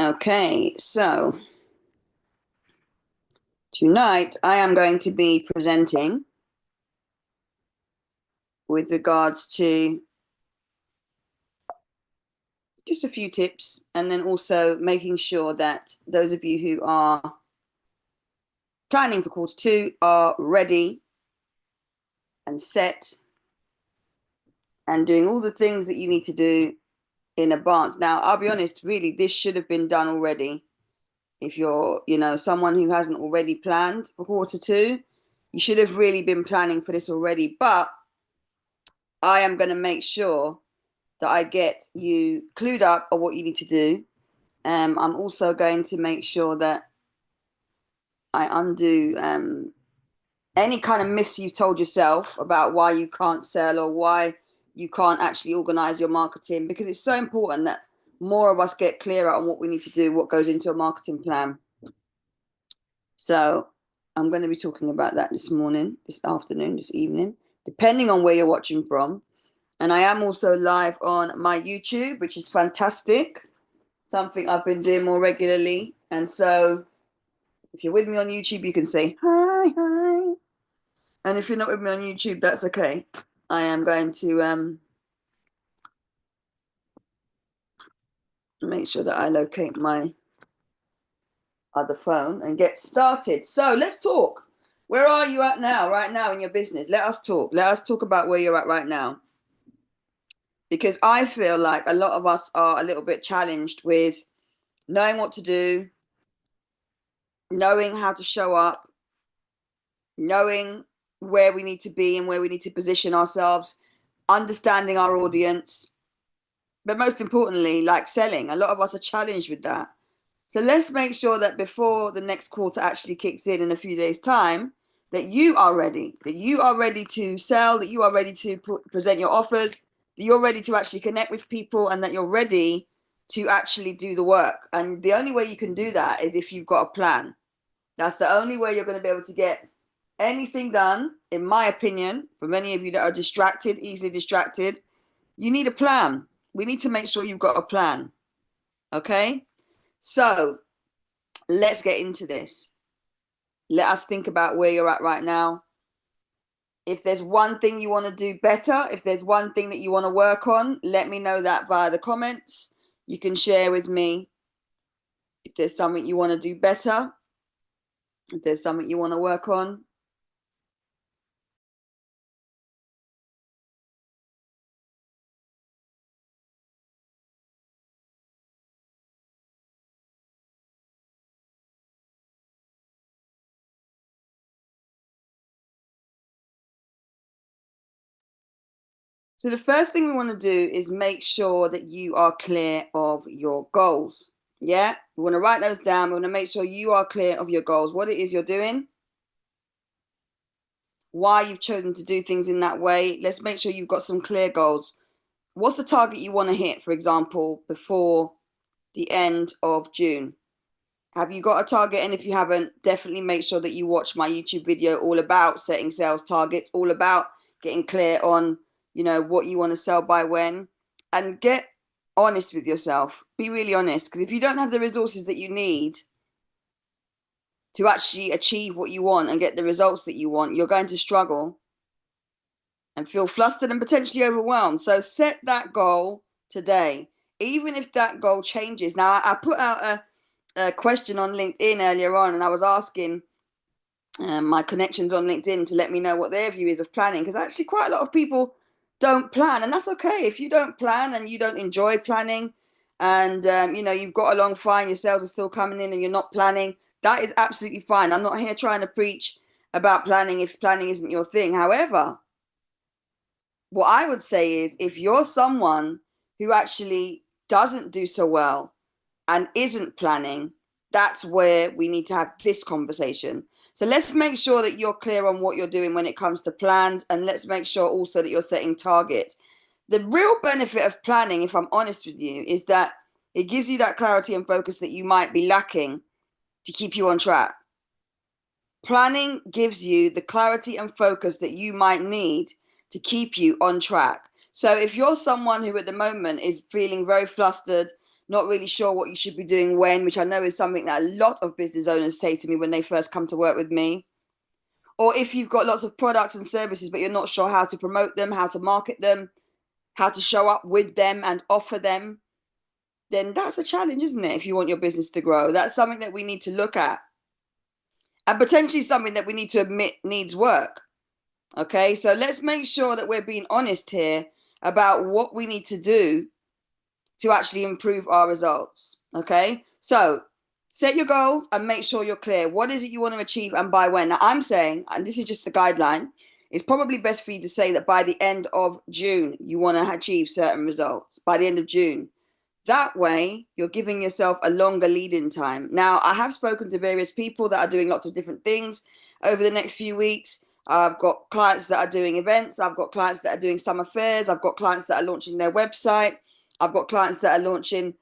Okay, so tonight I am going to be presenting with regards to just a few tips, and then also making sure that those of you who are planning for quarter two are ready and set and doing all the things that you need to do in advance. Now, I'll be honest, really, this should have been done already. If you're, someone who hasn't already planned for quarter two, you should have really been planning for this already. But I am going to make sure that I get you clued up on what you need to do. I'm also going to make sure that I undo any kind of myths you've told yourself about why you can't sell or why you can't actually organize your marketing, because it's so important that more of us get clearer on what we need to do, what goes into a marketing plan. So I'm going to be talking about that this morning, this afternoon, this evening, depending on where you're watching from. And I am also live on my YouTube, which is fantastic. Something I've been doing more regularly. And so if you're with me on YouTube, you can say hi, hi. And if you're not with me on YouTube, that's okay. I am going to make sure that I locate my other phone and get started. So let's talk. Where are you at now, right now in your business? Let us talk. Let us talk about where you're at right now. Because I feel like a lot of us are a little bit challenged with knowing what to do, knowing how to show up, knowing where we need to be and where we need to position ourselves, understanding our audience, but most importantly, like selling. A lot of us are challenged with that. So let's make sure that before the next quarter actually kicks in a few days' time, that you are ready, to sell, that you are ready to present your offers, that you're ready to actually connect with people, and that you're ready to actually do the work. And the only way you can do that is if you've got a plan. That's the only way you're going to be able to get anything done, in my opinion. For many of you that are distracted, easily distracted, you need a plan. We need to make sure you've got a plan. Okay? So let's get into this. Let us think about where you're at right now. If there's one thing you want to do better, if there's one thing that you want to work on, let me know that via the comments. You can share with me if there's something you want to do better, if there's something you want to work on. So the first thing we want to do is make sure that you are clear of your goals. Yeah, we want to write those down. We want to make sure you are clear of your goals, what it is you're doing, why you've chosen to do things in that way. Let's make sure you've got some clear goals. What's the target you want to hit, for example, before the end of June? Have you got a target? And if you haven't, definitely make sure that you watch my YouTube video all about setting sales targets, all about getting clear on, what you want to sell by when, and get honest with yourself. Be really honest, because if you don't have the resources that you need to actually achieve what you want and get the results that you want, you're going to struggle and feel flustered and potentially overwhelmed. So set that goal today, even if that goal changes. Now, I put out a question on LinkedIn earlier on, and I was asking my connections on LinkedIn to let me know what their view is of planning, because actually quite a lot of people don't plan, and that's okay. If you don't plan and you don't enjoy planning, and you've got along fine, your sales are still coming in and you're not planning, that is absolutely fine. I'm not here trying to preach about planning if planning isn't your thing. However, what I would say is, if you're someone who actually doesn't do so well and isn't planning, that's where we need to have this conversation. So let's make sure that you're clear on what you're doing when it comes to plans, and let's make sure also that you're setting targets. The real benefit of planning, if I'm honest with you, is that it gives you that clarity and focus that you might be lacking to keep you on track. Planning gives you the clarity and focus that you might need to keep you on track. So if you're someone who at the moment is feeling very flustered, not really sure what you should be doing when, which I know is something that a lot of business owners say to me when they first come to work with me. Or if you've got lots of products and services, but you're not sure how to promote them, how to market them, how to show up with them and offer them, then that's a challenge, isn't it? If you want your business to grow, that's something that we need to look at, and potentially something that we need to admit needs work. Okay, so let's make sure that we're being honest here about what we need to do to actually improve our results. Okay, so set your goals and make sure you're clear. What is it you want to achieve and by when? Now, I'm saying, and this is just a guideline, it's probably best for you to say that by the end of June, you want to achieve certain results. By the end of June. That way, you're giving yourself a longer lead-in time. Now, I have spoken to various people that are doing lots of different things over the next few weeks. I've got clients that are doing events. I've got clients that are doing summer fairs. I've got clients that are launching their website. I've got clients that are launching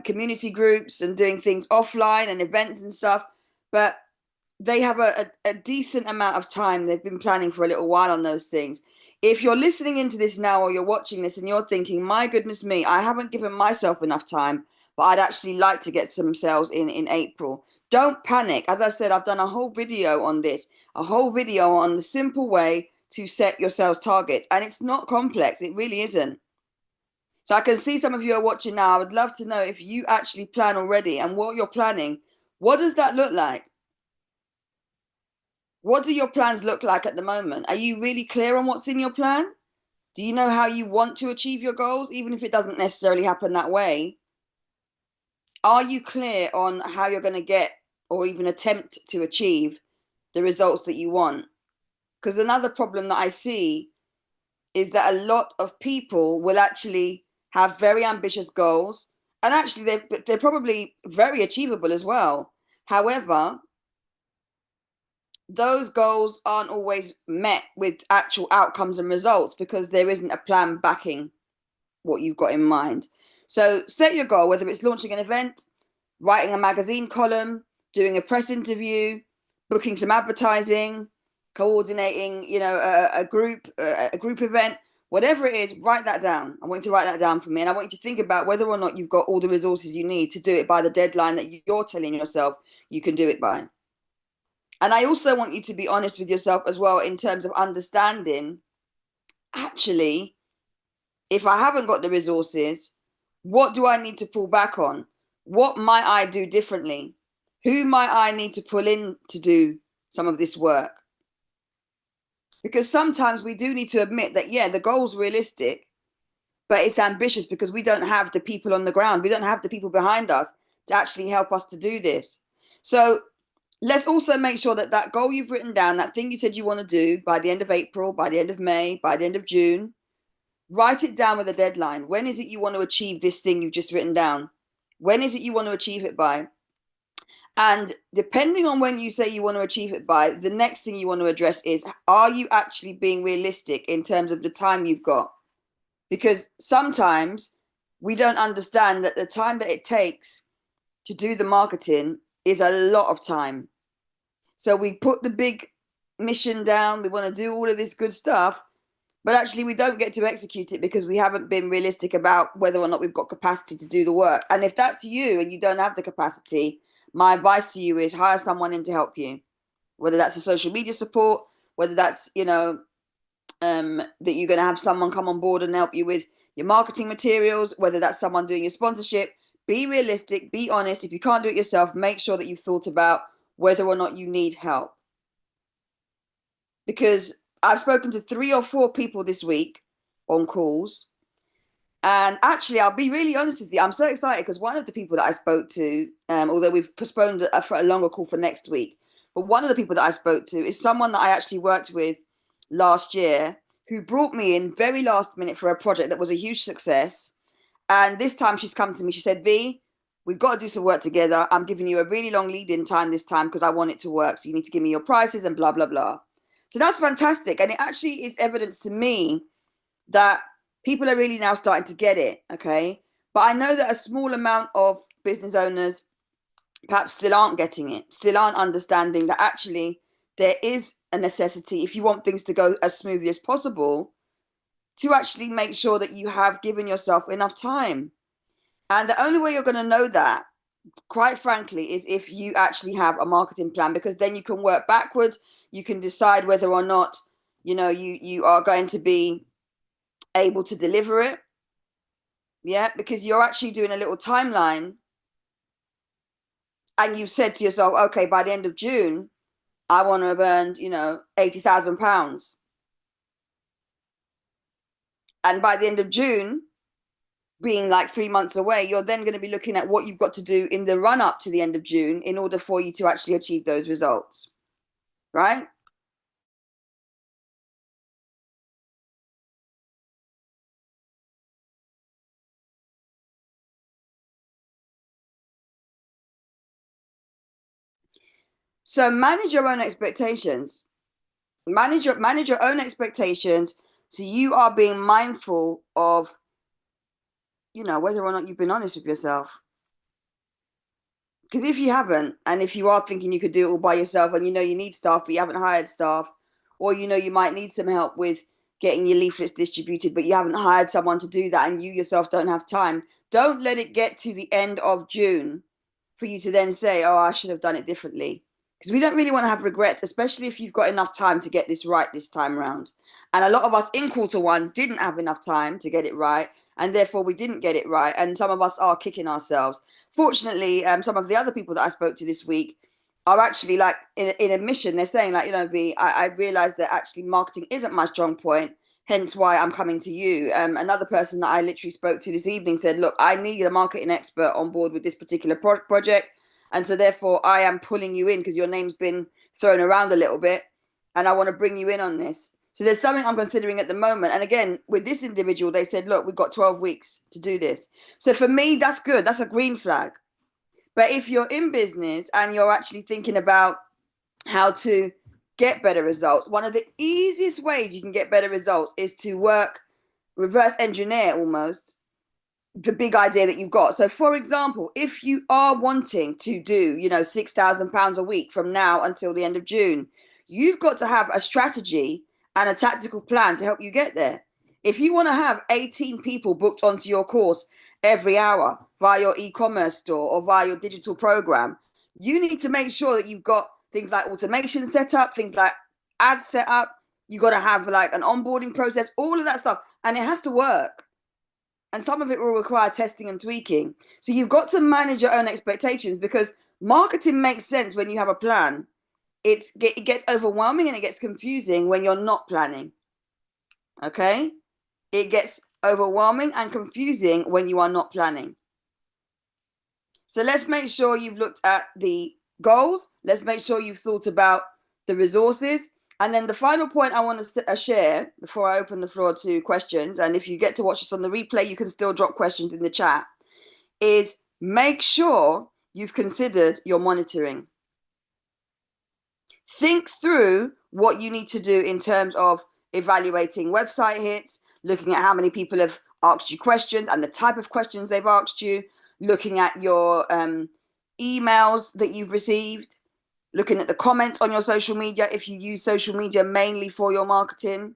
community groups and doing things offline and events and stuff. But they have a decent amount of time. They've been planning for a little while on those things. If you're listening into this now or you're watching this and you're thinking, my goodness me, I haven't given myself enough time, but I'd actually like to get some sales in April. Don't panic. As I said, I've done a whole video on this, a whole video on the simple way to set your sales target. And it's not complex. It really isn't. So I can see some of you are watching now. I would love to know if you actually plan already and what you're planning. What does that look like? What do your plans look like at the moment? Are you really clear on what's in your plan? Do you know how you want to achieve your goals, even if it doesn't necessarily happen that way? Are you clear on how you're going to get or even attempt to achieve the results that you want? Because another problem that I see is that a lot of people will actually have very ambitious goals, and actually they're probably very achievable as well. However, those goals aren't always met with actual outcomes and results because there isn't a plan backing what you've got in mind. So set your goal, whether it's launching an event, writing a magazine column, doing a press interview, booking some advertising, coordinating, a group event, whatever it is, write that down. I want you to write that down for me. And I want you to think about whether or not you've got all the resources you need to do it by the deadline that you're telling yourself you can do it by. And I also want you to be honest with yourself as well in terms of understanding, actually, if I haven't got the resources, what do I need to pull back on? What might I do differently? Who might I need to pull in to do some of this work? Because sometimes we do need to admit that, yeah, the goal's realistic, but it's ambitious because we don't have the people on the ground. We don't have the people behind us to actually help us to do this. So let's also make sure that that goal you've written down, that thing you said you want to do by the end of April, by the end of May, by the end of June, write it down with a deadline. When is it you want to achieve this thing you've just written down? When is it you want to achieve it by? And depending on when you say you want to achieve it by, the next thing you want to address is, are you actually being realistic in terms of the time you've got? Because sometimes we don't understand that the time that it takes to do the marketing is a lot of time. So we put the big mission down, we want to do all of this good stuff, but actually we don't get to execute it because we haven't been realistic about whether or not we've got capacity to do the work. And if that's you and you don't have the capacity, my advice to you is hire someone in to help you, whether that's a social media support, whether that's, that you're going to have someone come on board and help you with your marketing materials, whether that's someone doing your sponsorship. Be realistic, be honest. If you can't do it yourself, make sure that you've thought about whether or not you need help. Because I've spoken to 3 or 4 people this week on calls. And actually, I'll be really honest with you. I'm so excited because one of the people that I spoke to, although we've postponed for a longer call for next week, but one of the people that I spoke to is someone that I actually worked with last year who brought me in very last minute for a project that was a huge success. And this time she's come to me, she said, V, we've got to do some work together. I'm giving you a really long lead-in time this time because I want it to work. So you need to give me your prices and blah, blah, blah. So that's fantastic. And it actually is evidence to me that people are really now starting to get it, okay? But I know that a small amount of business owners perhaps still aren't getting it, still aren't understanding that actually there is a necessity, if you want things to go as smoothly as possible, to actually make sure that you have given yourself enough time. And the only way you're going to know that, quite frankly, is if you actually have a marketing plan, because then you can work backwards. You can decide whether or not, you are going to be able to deliver it. Yeah, because you're actually doing a little timeline, and you said to yourself, okay, by the end of June, I want to have earned, £80,000. And by the end of June, being like 3 months away, you're then going to be looking at what you've got to do in the run up to the end of June in order for you to actually achieve those results, right? So manage your own expectations. Manage your own expectations. So you are being mindful of, whether or not you've been honest with yourself. Because if you haven't, and if you are thinking you could do it all by yourself, and you need staff, but you haven't hired staff, or you might need some help with getting your leaflets distributed, but you haven't hired someone to do that, and you yourself don't have time, don't let it get to the end of June for you to then say, oh, I should have done it differently. Because we don't really want to have regrets, especially if you've got enough time to get this right this time around. And a lot of us in quarter 1 didn't have enough time to get it right, and therefore we didn't get it right. And some of us are kicking ourselves. Fortunately, some of the other people that I spoke to this week are actually like in admission. They're saying like, I realized that actually marketing isn't my strong point. Hence why I'm coming to you. Another person that I literally spoke to this evening said, look, I need a marketing expert on board with this particular project. And so therefore I am pulling you in because your name's been thrown around a little bit. And I want to bring you in on this. So there's something I'm considering at the moment. And again, with this individual, they said, look, we've got 12 weeks to do this. So for me, that's good. That's a green flag. But if you're in business and you're actually thinking about how to get better results, one of the easiest ways you can get better results is to reverse engineer almost the big idea that you've got. So for example, if you are wanting to do, £6,000 a week from now until the end of June, you've got to have a strategy and a tactical plan to help you get there. If you want to have 18 people booked onto your course every hour via your e-commerce store or via your digital program, you need to make sure that you've got things like automation set up, things like ads set up. You got to have like an onboarding process, all of that stuff, and it has to work. And some of it will require testing and tweaking. So you've got to manage your own expectations, because marketing makes sense when you have a plan. It gets overwhelming and it gets confusing when you're not planning. Okay? It gets overwhelming and confusing when you are not planning. So let's make sure you've looked at the goals. Let's make sure you've thought about the resources. And then the final point I want to share before I open the floor to questions, and if you get to watch this on the replay, you can still drop questions in the chat, is make sure you've considered your monitoring. Think through what you need to do in terms of evaluating website hits, looking at how many people have asked you questions and the type of questions they've asked you, looking at your emails that you've received, looking at the comments on your social media if you use social media mainly for your marketing,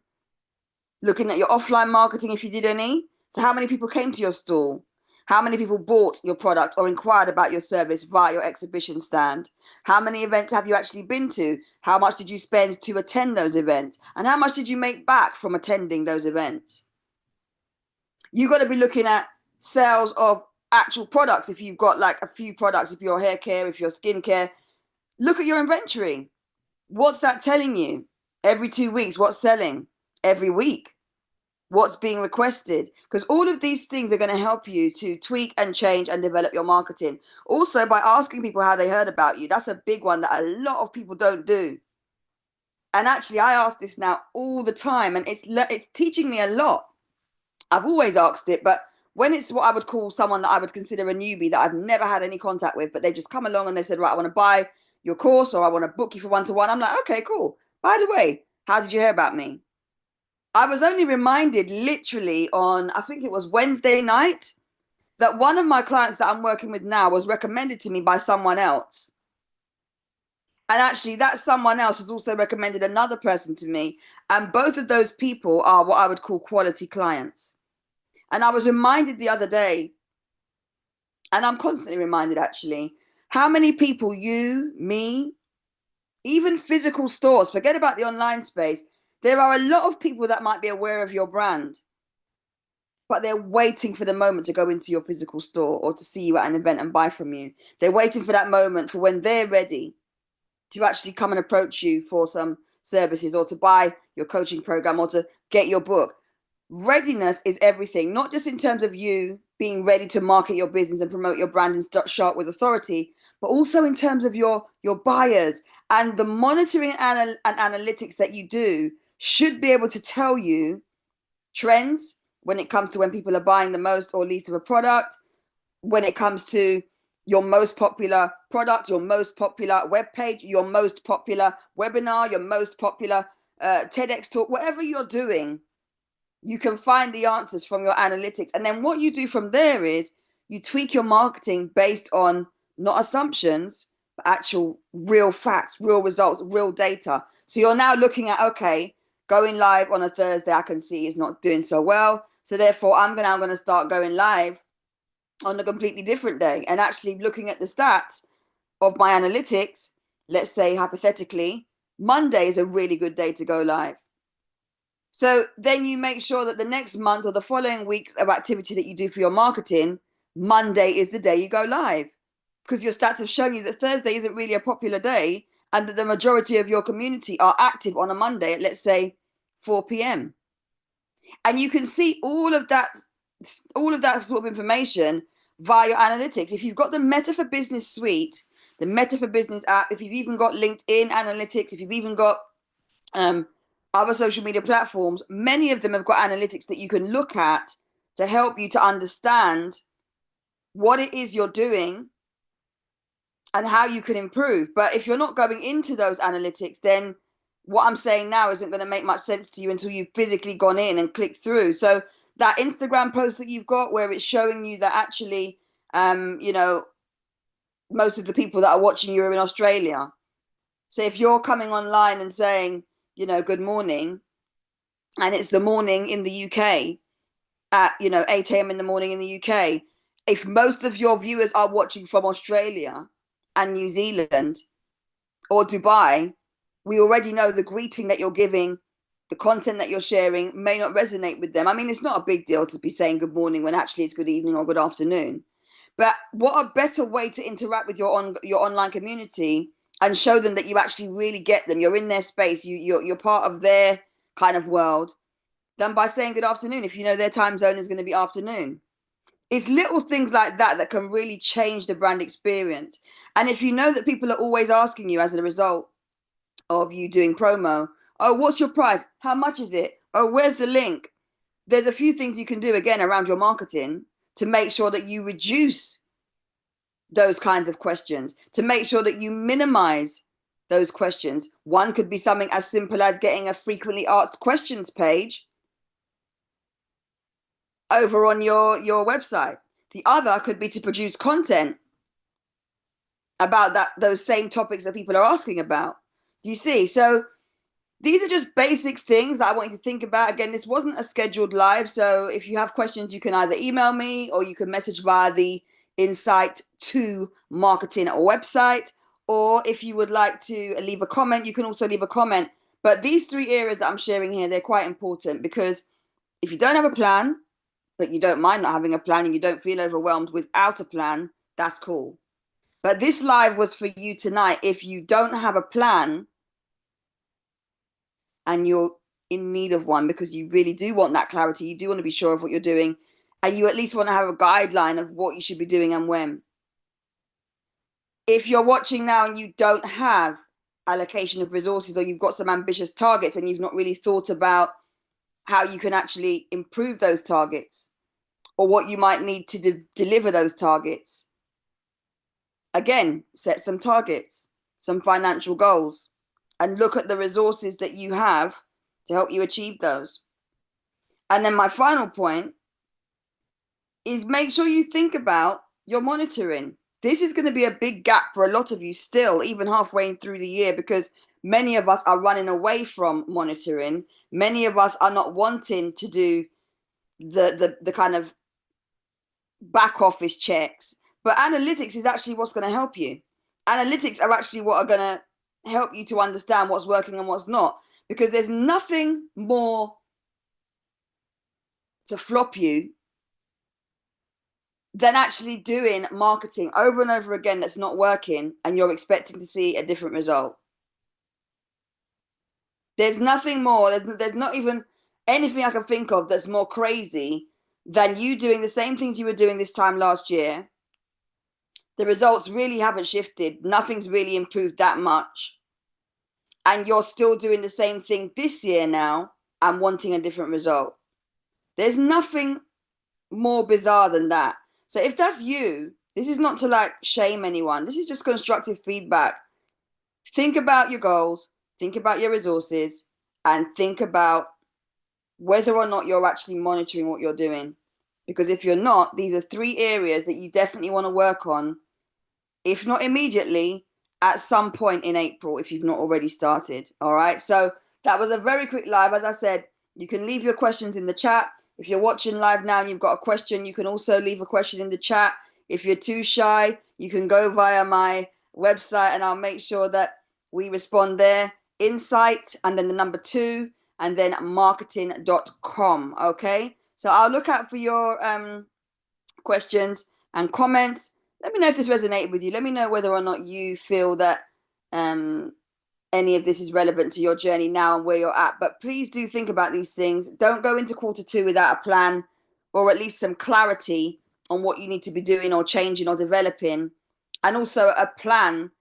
looking at your offline marketing if you did any. So how many people came to your stall? How many people bought your product or inquired about your service via your exhibition stand? How many events have you actually been to? How much did you spend to attend those events? And how much did you make back from attending those events? You got to be looking at sales of actual products. If you've got like a few products, if you're hair care, if you're skincare, look at your inventory. What's that telling you? Every 2 weeks, what's selling? Every week, what's being requested? Because all of these things are going to help you to tweak and change and develop your marketing. Also, by asking people how they heard about you. That's a big one that a lot of people don't do. And actually, I ask this now all the time, and it's teaching me a lot. I've always asked it, but when it's what I would call someone that I would consider a newbie that I've never had any contact with, but they've just come along and they've said, right, I want to buy your course or I want to book you for one-to-one. I'm like, okay, cool. By the way, how did you hear about me? I was only reminded literally on, I think it was Wednesday night, that one of my clients that I'm working with now was recommended to me by someone else. And actually, that someone else has also recommended another person to me. And both of those people are what I would call quality clients. And I was reminded the other day And I'm constantly reminded, actually, how many people, you, me, even physical stores, forget about the online space, there are a lot of people that might be aware of your brand, but they're waiting for the moment to go into your physical store or to see you at an event and buy from you. They're waiting for that moment for when they're ready to actually come and approach you for some services or to buy your coaching program or to get your book. Readiness is everything, not just in terms of you being ready to market your business and promote your brand and start sharp with authority, but also in terms of your buyers, and the monitoring and analytics that you do should be able to tell you trends when it comes to when people are buying the most or least of a product, when it comes to your most popular product, your most popular web page, your most popular webinar, your most popular TEDx talk, whatever you're doing, you can find the answers from your analytics. And then what you do from there is you tweak your marketing based on not assumptions, but actual real facts, real results, real data. So you're now looking at, okay, going live on a Thursday, I can see is not doing so well. So therefore, I'm going to start going live on a completely different day and actually looking at the stats of my analytics. Let's say hypothetically, Monday is a really good day to go live. So then you make sure that the next month or the following weeks of activity that you do for your marketing, Monday is the day you go live, because your stats have shown you that Thursday isn't really a popular day and that the majority of your community are active on a Monday at, let's say, 4 p.m. And you can see all of that sort of information via your analytics. If you've got the Meta for Business suite, the Meta for Business app, if you've even got LinkedIn analytics, if you've even got other social media platforms, many of them have got analytics that you can look at to help you to understand what it is you're doing and how you can improve. But if you're not going into those analytics, then what I'm saying now isn't going to make much sense to you until you've physically gone in and clicked through. So that Instagram post that you've got where it's showing you that actually, most of the people that are watching you are in Australia. So if you're coming online and saying, good morning, and it's the morning in the UK at, 8 a.m. in the morning in the UK, if most of your viewers are watching from Australia and New Zealand or Dubai, we already know the greeting that you're giving, the content that you're sharing may not resonate with them. I mean, it's not a big deal to be saying good morning when actually it's good evening or good afternoon. But what a better way to interact with your online community and show them that you actually really get them. You're in their space. You're part of their kind of world than by saying good afternoon if you know their time zone is going to be afternoon. It's little things like that that can really change the brand experience. And if you know that people are always asking you as a result of you doing promo, oh, what's your price? How much is it? Oh, where's the link? There's a few things you can do again around your marketing to make sure that you reduce those kinds of questions, to make sure that you minimize those questions. One could be something as simple as getting a frequently asked questions page over on your website. The other could be to produce content about those same topics that people are asking about. Do you see? So these are just basic things that I want you to think about. Again, this wasn't a scheduled live, so if you have questions, you can either email me or you can message via the Insight to Marketing website, or if you would like to leave a comment, you can also leave a comment. But these 3 areas that I'm sharing here, they're quite important, because if you don't have a plan, but you don't mind not having a plan and you don't feel overwhelmed without a plan, that's cool. But this live was for you tonight. If you don't have a plan and you're in need of one because you really do want that clarity, you do want to be sure of what you're doing, and you at least want to have a guideline of what you should be doing and when. If you're watching now and you don't have allocation of resources, or you've got some ambitious targets and you've not really thought about how you can actually improve those targets or what you might need to deliver those targets, again, set some targets, some financial goals, and look at the resources that you have to help you achieve those. And then my final point is make sure you think about your monitoring. This is going to be a big gap for a lot of you still, even halfway through the year, because many of us are running away from monitoring. Many of us are not wanting to do the kind of back office checks, But analytics is actually what's going to help you. Analytics are actually what are going to help you to understand what's working and what's not, because there's nothing more to flop you than actually doing marketing over and over again that's not working and you're expecting to see a different result. There's nothing more, there's not even anything I can think of that's more crazy than you doing the same things you were doing this time last year. The results really haven't shifted. Nothing's really improved that much. And you're still doing the same thing this year now and wanting a different result. There's nothing more bizarre than that. So if that's you, this is not to like shame anyone. This is just constructive feedback. Think about your goals, think about your resources, and think about whether or not you're actually monitoring what you're doing. Because if you're not, these are 3 areas that you definitely want to work on, if not immediately, at some point in April, if you've not already started. All right. So that was a very quick live. As I said, you can leave your questions in the chat. If you're watching live now and you've got a question, you can also leave a question in the chat. If you're too shy, you can go via my website and I'll make sure that we respond there. Insight and then the number 2 and then marketing.com. Okay. So I'll look out for your questions and comments. Let me know if this resonated with you. Let me know whether or not you feel that any of this is relevant to your journey now and where you're at. But please do think about these things. Don't go into Q2 without a plan or at least some clarity on what you need to be doing or changing or developing. And also a plan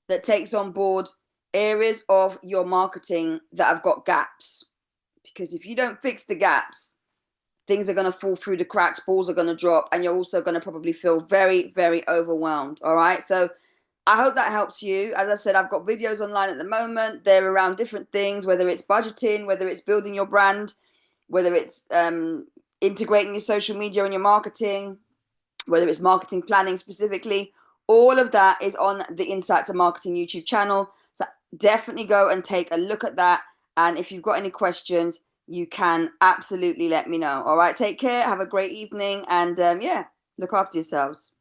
that takes on board areas of your marketing that have got gaps. Because if you don't fix the gaps, things are going to fall through the cracks, balls are going to drop, and you're also going to probably feel very, very overwhelmed. All right. So I hope that helps you. As I said, I've got videos online at the moment. They're around different things, whether it's budgeting, whether it's building your brand, whether it's integrating your social media and your marketing, whether it's marketing planning specifically. All of that is on the Insight to Marketing YouTube channel. So definitely go and take a look at that. And if you've got any questions, you can absolutely let me know. All right, take care. Have a great evening. And yeah, look after yourselves.